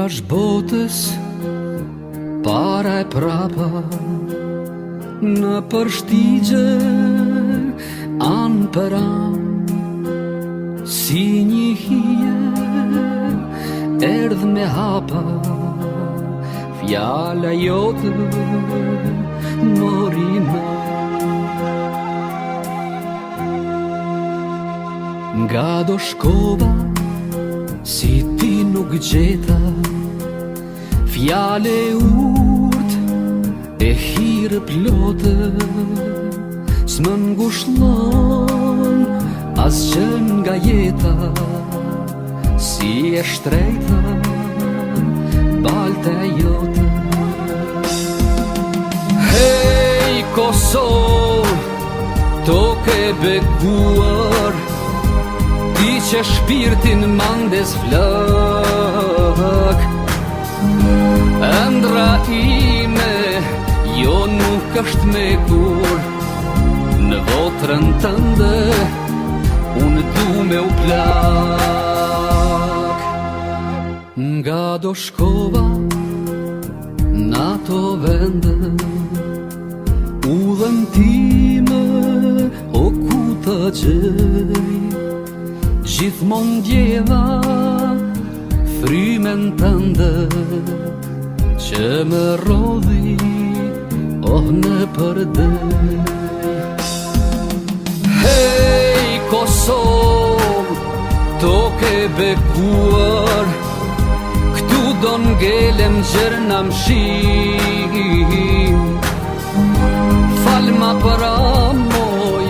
Jashtë botës, para e prapa, në përshtigje, anë për anë, si një hije, erdh me hapa, fjala jote mori me. Nga do shkova, si ti nuk gjeta, fjale urt e hire plotë, s'më ngushllon as që nga jeta, si e shtrejta balte jote. Hej Kosovë, toke bekuar, ti që shpirtin mandes flak, ëndra ime jo nuk është me kur, në votrën tënde unë du me u plak. Nga do shkova n'ato vende, udhën time o ku të gjej, gjithmon djeva frymen tënde, që më rodhi në përdej. Hej Kosovë, toke bekuar, këtu do n'gelem gjerna mshim, falma para moj,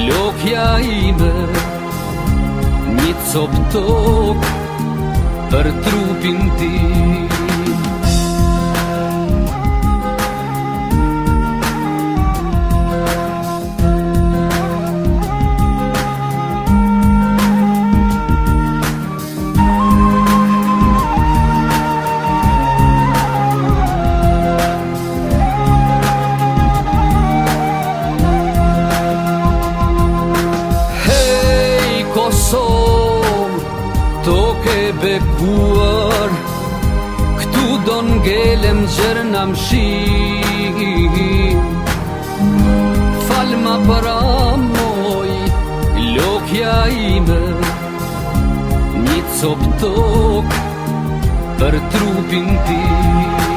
lokja ime, një cop tok për trupin tim. Kosovë, toke bekuar, këtu do n'gelem gjerna mshim, falma para moj, lokja ime, një cop tok për trupin tim.